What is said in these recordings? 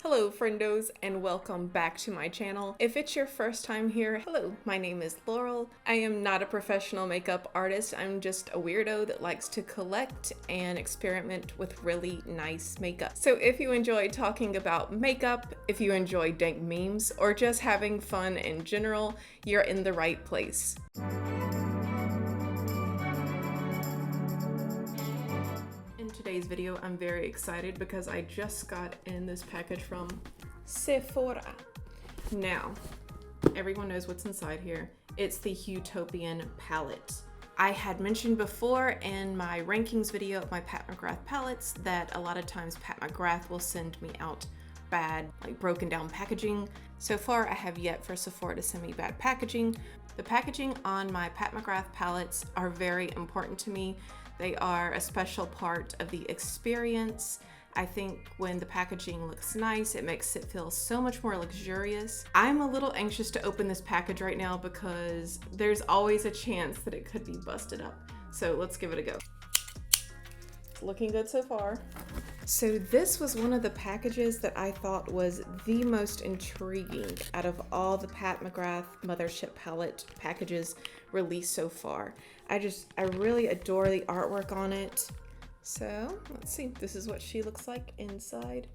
Hello Friendos and welcome back to my channel. If it's your first time here, hello, my name is Laurel. I am not a professional makeup artist, I'm just a weirdo that likes to collect and experiment with really nice makeup. So if you enjoy talking about makeup, if you enjoy dank memes, or just having fun in general, you're in the right place. In today's video, I'm very excited because I just got in this package from Sephora. Now, everyone knows what's inside here. It's the Huetopian palette. I had mentioned before in my rankings video of my Pat McGrath palettes that a lot of times Pat McGrath will send me out bad, like broken down packaging. So far, I have yet for Sephora to send me bad packaging. The packaging on my Pat McGrath palettes are very important to me. They are a special part of the experience. I think when the packaging looks nice, it makes it feel so much more luxurious. I'm a little anxious to open this package right now because there's always a chance that it could be busted up. So let's give it a go. It's looking good so far. So this was one of the packages that I thought was the most intriguing out of all the Pat McGrath Mothership palette packages released so far. I really adore the artwork on it. So let's see, this is what she looks like inside.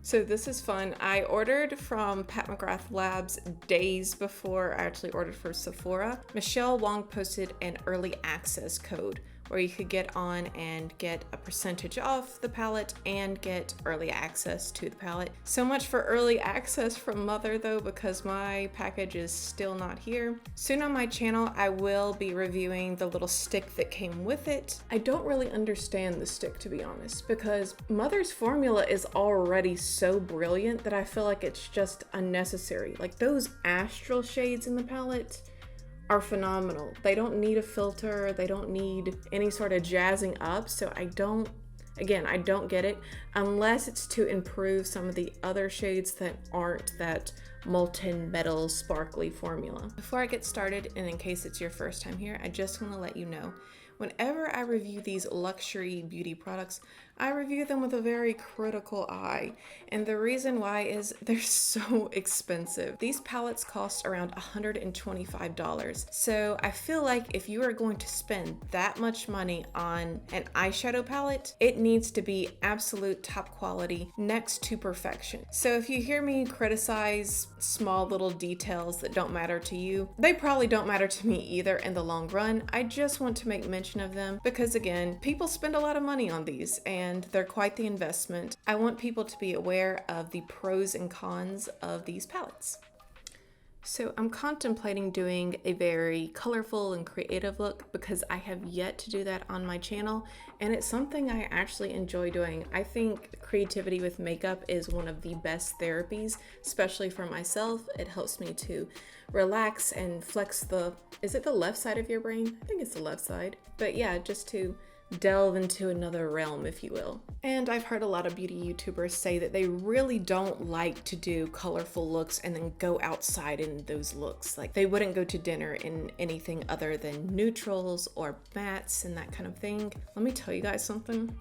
So this is fun. I ordered from patmcgrathlabs days before I actually ordered for Sephora. Michelle Wong posted an early access code where you could get on and get a percentage off the palette and get early access to the palette. So much for early access from Mother though, because my package is still not here. Soon on my channel, I will be reviewing the little stick that came with it. I don't really understand the stick, to be honest, because Mother's formula is already so brilliant that I feel like it's just unnecessary. Like those astral shades in the palette are phenomenal. They don't need a filter, they don't need any sort of jazzing up, so I don't get it unless it's to improve some of the other shades that aren't that molten metal sparkly formula. Before I get started, and in case it's your first time here, I just want to let you know, whenever I review these luxury beauty products, I review them with a very critical eye. And the reason why is they're so expensive. These palettes cost around $125. So I feel like if you are going to spend that much money on an eyeshadow palette, it needs to be absolute top quality next to perfection. So if you hear me criticize small little details that don't matter to you, they probably don't matter to me either in the long run. I just want to make mention of them because again, people spend a lot of money on these and they're quite the investment. I want people to be aware of the pros and cons of these palettes. So I'm contemplating doing a very colorful and creative look because I have yet to do that on my channel, and it's something I actually enjoy doing. I think creativity with makeup is one of the best therapies, especially for myself. It helps me to relax and flex is it the left side of your brain? I think it's the left side. But yeah, just to delve into another realm, if you will. And I've heard a lot of beauty YouTubers say that they really don't like to do colorful looks and then go outside in those looks. Like they wouldn't go to dinner in anything other than neutrals or mattes and that kind of thing. Let me tell you guys something.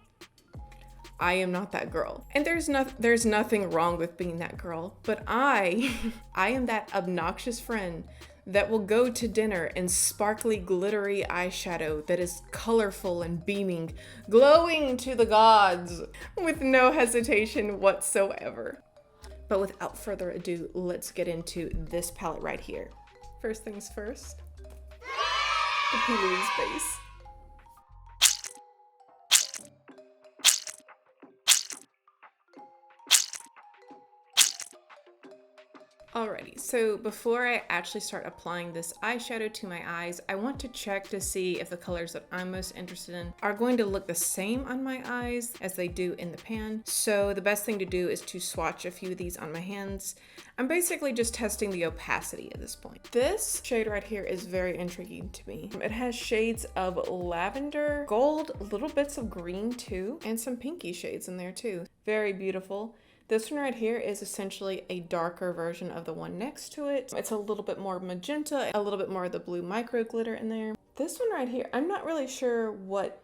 I am not that girl. And there's nothing wrong with being that girl, but I am that obnoxious friend that will go to dinner in sparkly, glittery eyeshadow that is colorful and beaming, glowing to the gods with no hesitation whatsoever. But without further ado, let's get into this palette right here. First things first, the P.Louise base. Alrighty, so before I actually start applying this eyeshadow to my eyes, I want to check to see if the colors that I'm most interested in are going to look the same on my eyes as they do in the pan. So the best thing to do is to swatch a few of these on my hands. I'm basically just testing the opacity at this point. This shade right here is very intriguing to me. It has shades of lavender, gold, little bits of green too, and some pinky shades in there too. Very beautiful. This one right here is essentially a darker version of the one next to it. It's a little bit more magenta, a little bit more of the blue micro glitter in there. This one right here, I'm not sure what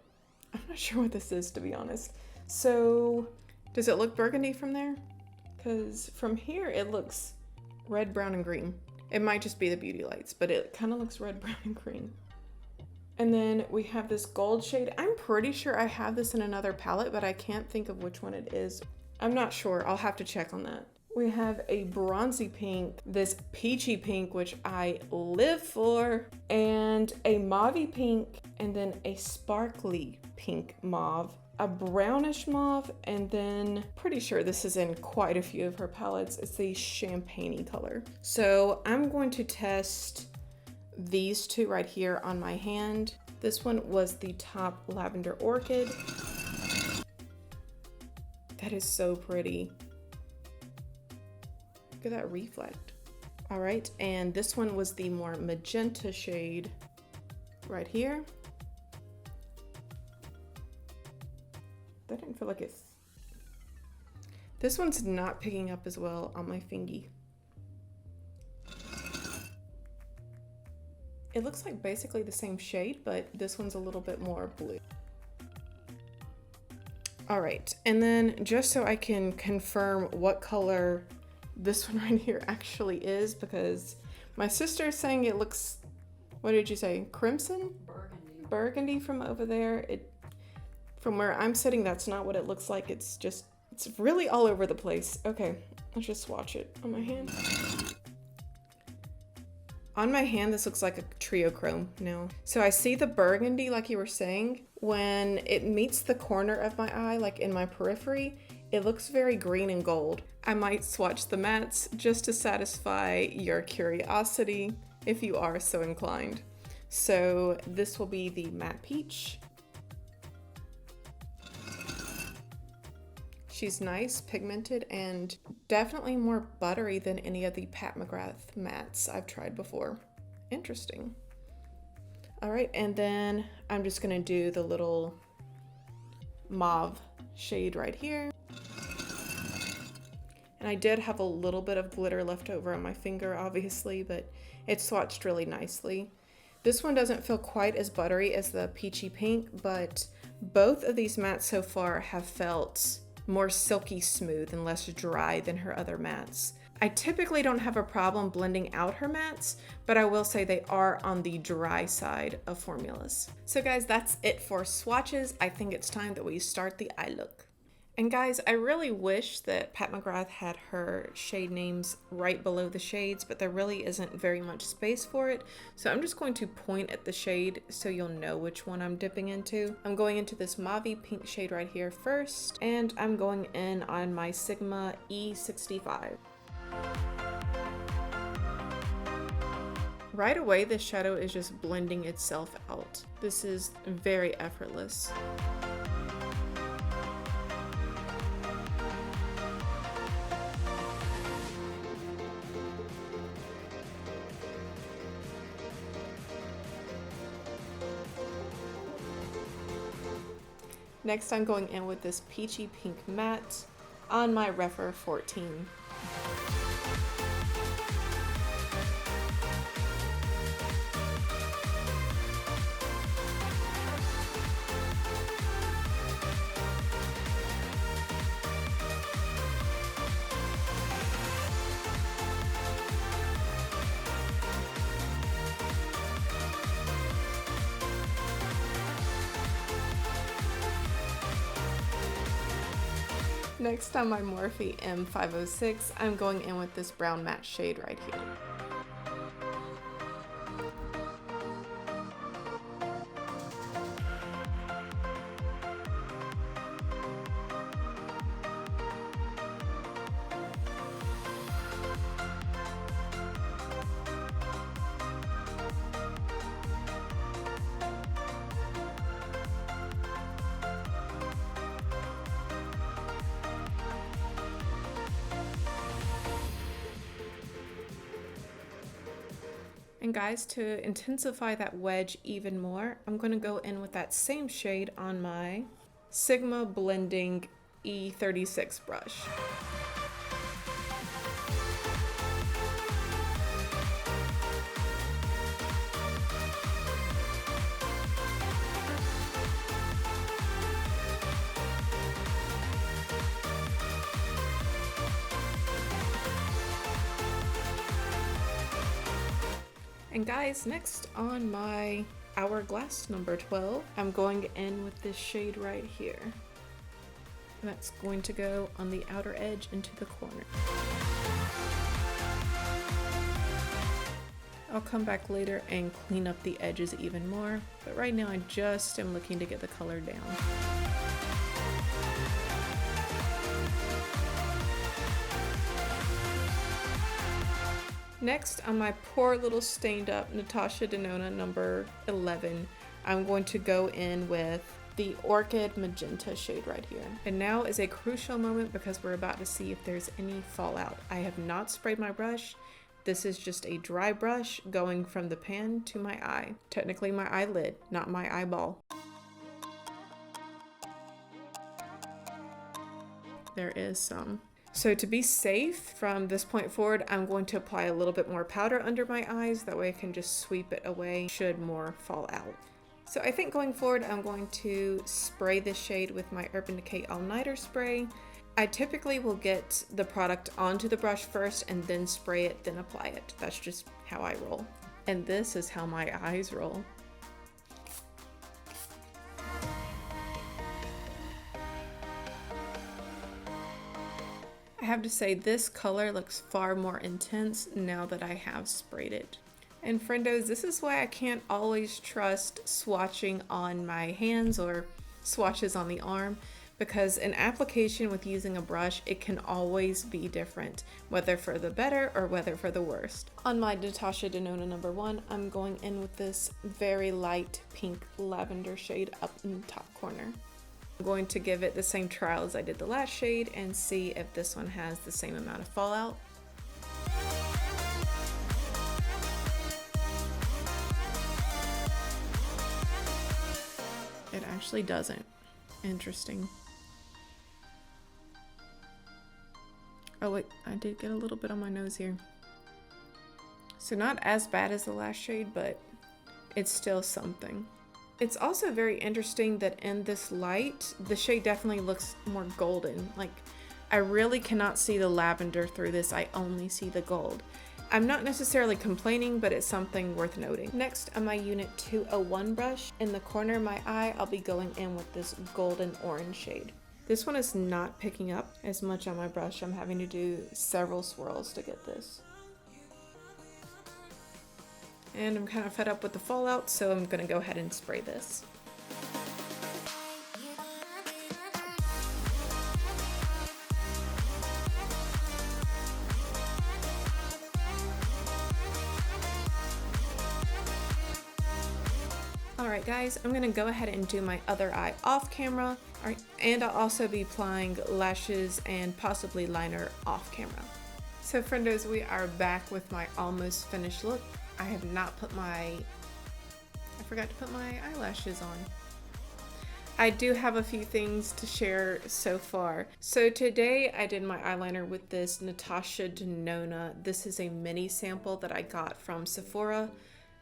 this is, to be honest. So does it look burgundy from there? because from here it looks red, brown, and green. It might just be the beauty lights, but it kind of looks red, brown, and green. And then we have this gold shade. I'm pretty sure I have this in another palette, but I can't think of which one it is. I'm not sure. I'll have to check on that. We have a bronzy pink, this peachy pink, which I live for, and a mauvey pink, and then a sparkly pink mauve, a brownish mauve, and then pretty sure this is in quite a few of her palettes. It's the champagne-y color. So I'm going to test these two right here on my hand. This one was the top lavender orchid. That is so pretty. Look at that reflect. All right, and this one was the more magenta shade right here. That didn't feel like it. This one's not picking up as well on my fingy. It looks like basically the same shade, but this one's a little bit more blue. All right, and then just so I can confirm what color this one right here actually is, because my sister is saying it looks, what did you say, crimson? Burgundy. Burgundy from over there. From where I'm sitting, that's not what it looks like. It's really all over the place. Okay, let's just swatch it on my hand. On my hand, this looks like a trio chrome now. So I see the burgundy, like you were saying. When it meets the corner of my eye, like in my periphery, it looks very green and gold. I might swatch the mattes just to satisfy your curiosity if you are so inclined. So this will be the matte peach. She's nice, pigmented, and definitely more buttery than any of the Pat McGrath mattes I've tried before. Interesting. All right, and then I'm just gonna do the little mauve shade right here. And I did have a little bit of glitter left over on my finger, obviously, but it swatched really nicely. This one doesn't feel quite as buttery as the peachy pink, but both of these mattes so far have felt more silky smooth and less dry than her other mattes. I typically don't have a problem blending out her mattes, but I will say they are on the dry side of formulas. So guys, that's it for swatches. I think it's time that we start the eye look. And guys, I really wish that Pat McGrath had her shade names right below the shades, but there really isn't very much space for it. So I'm just going to point at the shade so you'll know which one I'm dipping into. I'm going into this mauvey pink shade right here first, and I'm going in on my Sigma E65. Right away, this shadow is just blending itself out. This is very effortless. Next, I'm going in with this peachy pink matte on my Refer 14. Next on my Morphe M506, I'm going in with this brown matte shade right here. And guys, to intensify that wedge even more, I'm going to go in with that same shade on my Sigma Blending E36 brush. And guys, next on my Hourglass number 12, I'm going in with this shade right here. And that's going to go on the outer edge into the corner. I'll come back later and clean up the edges even more, but right now I just am looking to get the color down. Next, on my poor little stained up Natasha Denona number 11, I'm going to go in with the Orchid Magenta shade right here. And now is a crucial moment because we're about to see if there's any fallout. I have not sprayed my brush. This is just a dry brush going from the pan to my eye. Technically my eyelid, not my eyeball. There is some. So to be safe from this point forward, I'm going to apply a little bit more powder under my eyes. That way I can just sweep it away should more fall out. So I think going forward, I'm going to spray this shade with my Urban Decay All Nighter spray. I typically will get the product onto the brush first and then spray it, then apply it. That's just how I roll. And this is how my eyes roll. I have to say this color looks far more intense now that I have sprayed it. And friendos, this is why I can't always trust swatching on my hands or swatches on the arm, because an application with using a brush, it can always be different, whether for the better or whether for the worst. On my Natasha Denona number 1, I'm going in with this very light pink lavender shade up in the top corner. I'm going to give it the same trial as I did the last shade and see if this one has the same amount of fallout. It actually doesn't. Interesting. Oh wait, I did get a little bit on my nose here. So not as bad as the last shade, but it's still something. It's also very interesting that in this light, the shade definitely looks more golden. Like, I really cannot see the lavender through this, I only see the gold. I'm not necessarily complaining, but it's something worth noting. Next, on my Unit 201 brush, in the corner of my eye, I'll be going in with this golden orange shade. This one is not picking up as much on my brush. I'm having to do several swirls to get this. And I'm kind of fed up with the fallout, so I'm gonna go ahead and spray this. Alright guys, I'm gonna go ahead and do my other eye off camera. Alright, and I'll also be applying lashes and possibly liner off camera. So friendos, we are back with my almost finished look. I have not put I forgot to put my eyelashes on. I do have a few things to share so far. So today I did my eyeliner with this Natasha Denona. This is a mini sample that I got from Sephora.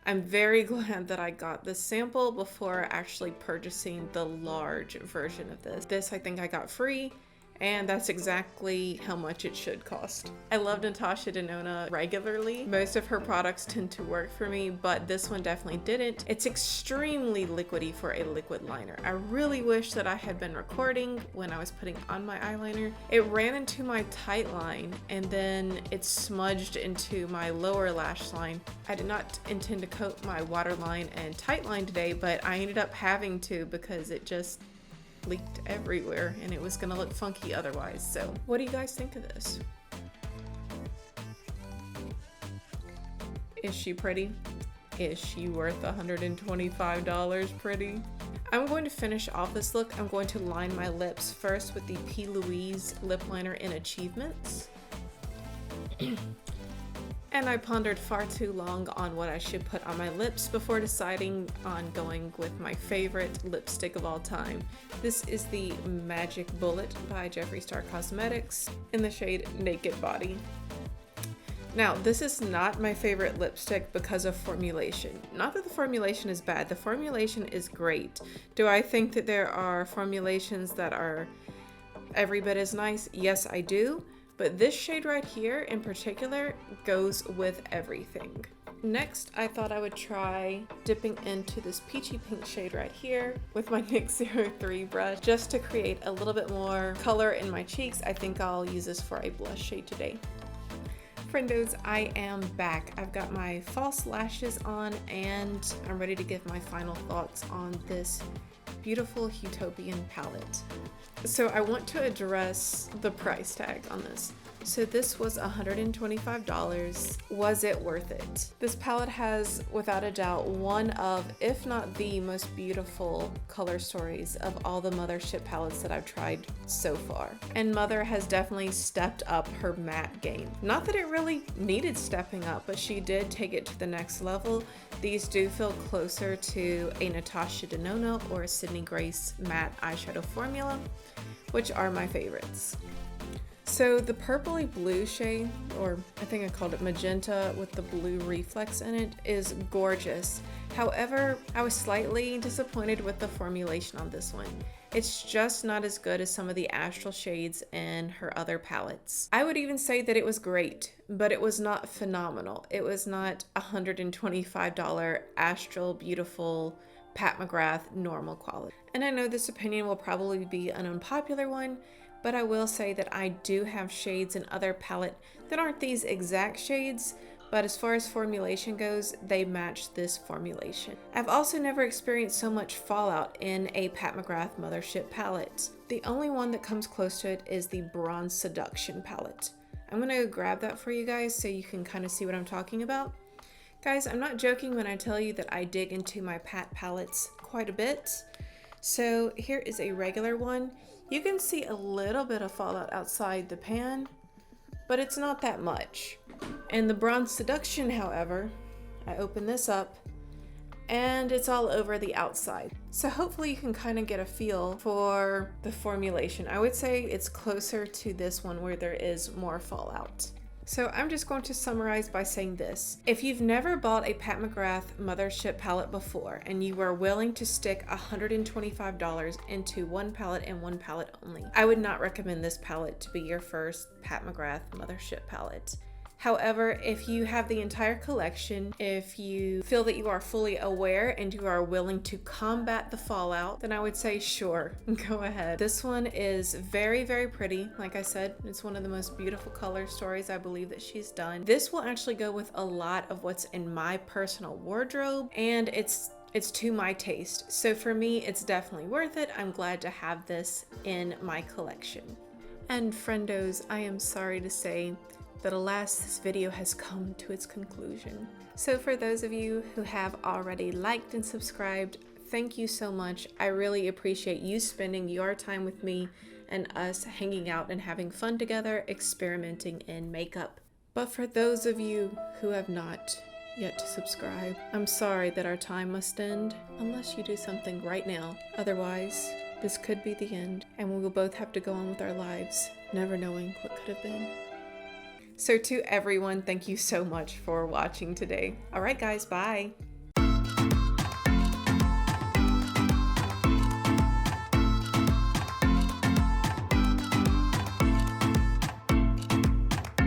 I'm very glad that I got this sample before actually purchasing the large version of this. This I think I got free, and that's exactly how much it should cost. I love Natasha Denona regularly. Most of her products tend to work for me, but this one definitely didn't. It's extremely liquidy for a liquid liner. I really wish that I had been recording when I was putting on my eyeliner. It ran into my tight line and then it smudged into my lower lash line. I did not intend to coat my waterline and tight line today, but I ended up having to because it just leaked everywhere and it was gonna look funky otherwise. So what do you guys think of this? Is she pretty? Is she worth $125 pretty? I'm going to finish off this look. I'm going to line my lips first with the P.Louise lip liner in Achievements. And I pondered far too long on what I should put on my lips before deciding on going with my favorite lipstick of all time. This is the Magic Bullet by Jeffree Star Cosmetics in the shade Naked Body. Now, this is not my favorite lipstick because of formulation. Not that the formulation is bad, the formulation is great. Do I think that there are formulations that are every bit as nice? Yes, I do. But this shade right here in particular goes with everything. Next, I thought I would try dipping into this peachy pink shade right here with my NYX 03 brush just to create a little bit more color in my cheeks. I think I'll use this for a blush shade today. Friendos, I am back. I've got my false lashes on and I'm ready to give my final thoughts on this beautiful Huetopian palette. So I want to address the price tag on this. So this was $125. Was it worth it? This palette has, without a doubt, one of, if not the most beautiful color stories of all the Mothership palettes that I've tried so far. And Mother has definitely stepped up her matte game. Not that it really needed stepping up, but she did take it to the next level. These do feel closer to a Natasha Denona or a Sydney Grace matte eyeshadow formula, which are my favorites. So the purpley blue shade, or I think I called it magenta with the blue reflex in it, is gorgeous. However, I was slightly disappointed with the formulation on this one. It's just not as good as some of the astral shades in her other palettes. I would even say that it was great, but it was not phenomenal. It was not $125 astral beautiful Pat McGrath normal quality. And I know this opinion will probably be an unpopular one, but I will say that I do have shades in other palette that aren't these exact shades, but as far as formulation goes, they match this formulation. I've also never experienced so much fallout in a Pat McGrath Mothership palette. The only one that comes close to it is the Bronze Seduction palette. I'm gonna grab that for you guys so you can kind of see what I'm talking about. Guys, I'm not joking when I tell you that I dig into my Pat palettes quite a bit. So here is a regular one. You can see a little bit of fallout outside the pan, but it's not that much. And the Bronze Seduction, however, I open this up and it's all over the outside. So hopefully you can kind of get a feel for the formulation. I would say it's closer to this one where there is more fallout. So I'm just going to summarize by saying this. If you've never bought a Pat McGrath Mothership palette before and you are willing to stick $125 into one palette and one palette only, I would not recommend this palette to be your first Pat McGrath Mothership palette. However, if you have the entire collection, if you feel that you are fully aware and you are willing to combat the fallout, then I would say sure, go ahead. This one is very, very pretty. Like I said, it's one of the most beautiful color stories I believe that she's done. This will actually go with a lot of what's in my personal wardrobe, and it's to my taste. So for me, it's definitely worth it. I'm glad to have this in my collection. And friendos, I am sorry to say that alas, this video has come to its conclusion. So for those of you who have already liked and subscribed, thank you so much. I really appreciate you spending your time with me and us hanging out and having fun together, experimenting in makeup. But for those of you who have not yet to subscribe, I'm sorry that our time must end unless you do something right now. Otherwise, this could be the end and we will both have to go on with our lives, never knowing what could have been. So to everyone, thank you so much for watching today. All right, guys, bye.